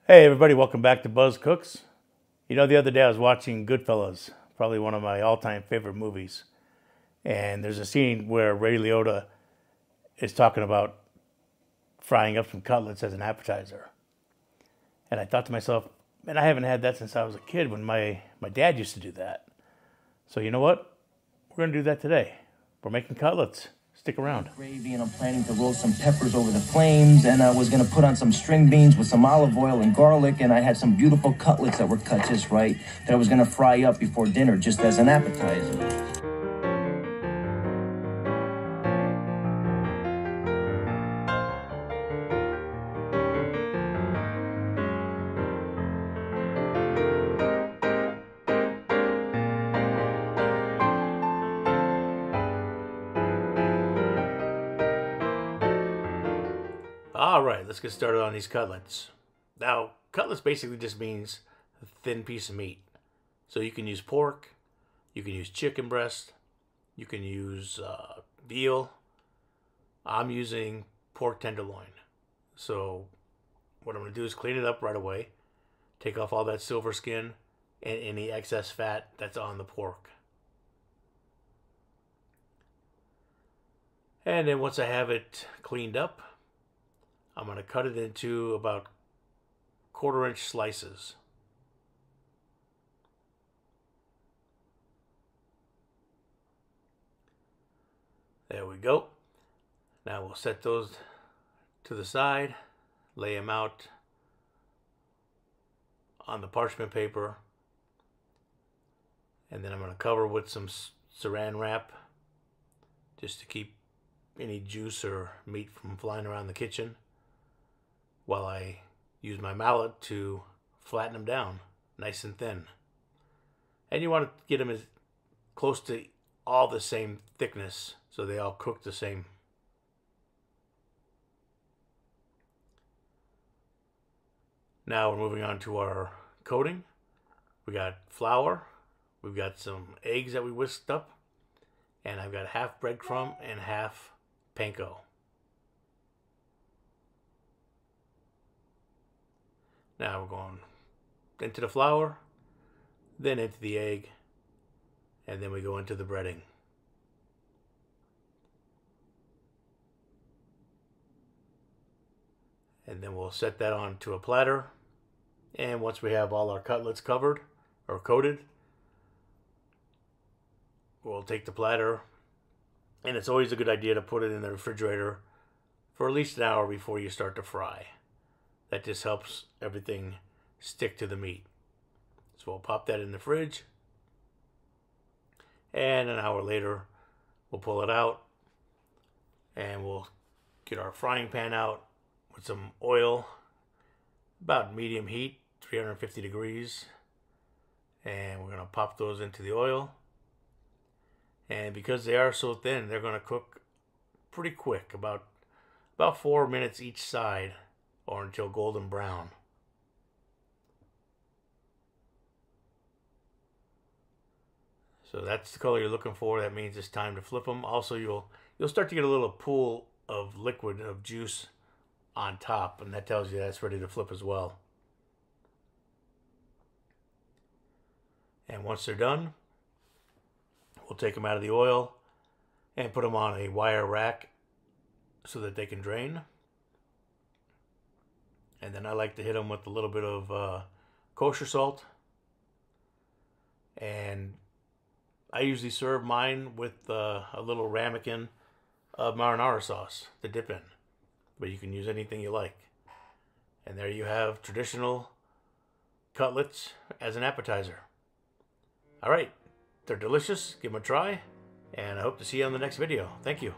Hey everybody, welcome back to Buzz Cooks. You know, the other day I was watching Goodfellas, probably one of my all-time favorite movies. And there's a scene where Ray Liotta is talking about frying up some cutlets as an appetizer. And I thought to myself, man, I haven't had that since I was a kid when my dad used to do that. So you know what? We're going to do that today. We're making cutlets. Stick around. Gravy, and I'm planning to roast some peppers over the flames, and I was going to put on some string beans with some olive oil and garlic, and I had some beautiful cutlets that were cut just right that I was going to fry up before dinner just as an appetizer. All right, let's get started on these cutlets. Now, cutlets basically just means a thin piece of meat. So you can use pork, you can use chicken breast, you can use veal. I'm using pork tenderloin. So what I'm going to do is clean it up right away, take off all that silver skin and any excess fat that's on the pork. And then once I have it cleaned up, I'm going to cut it into about 1/4 inch slices. There we go. Now we'll set those to the side, lay them out on the parchment paper, and then I'm going to cover with some saran wrap just to keep any juice or meat from flying around the kitchen, while I use my mallet to flatten them down nice and thin. And you want to get them as close to all the same thickness so they all cook the same. Now we're moving on to our coating. We got flour, we've got some eggs that we whisked up, and I've got half breadcrumb and half panko. Now we're going into the flour, then into the egg, and then we go into the breading. And then we'll set that onto a platter. And once we have all our cutlets covered or coated, we'll take the platter, and it's always a good idea to put it in the refrigerator for at least an hour before you start to fry. That just helps everything stick to the meat. So we'll pop that in the fridge, and an hour later we'll pull it out, and we'll get our frying pan out with some oil, about medium heat, 350 degrees, and we're going to pop those into the oil. And because they are so thin, they're going to cook pretty quick, about 4 minutes each side, or until golden brown. So that's the color you're looking for. That means it's time to flip them. Also, you'll start to get a little pool of liquid, of juice on top, and that tells you that's ready to flip as well. And once they're done, we'll take them out of the oil and put them on a wire rack so that they can drain. And then I like to hit them with a little bit of kosher salt. And I usually serve mine with a little ramekin of marinara sauce to dip in. But you can use anything you like. And there you have traditional cutlets as an appetizer. All right, they're delicious. Give them a try. And I hope to see you on the next video. Thank you.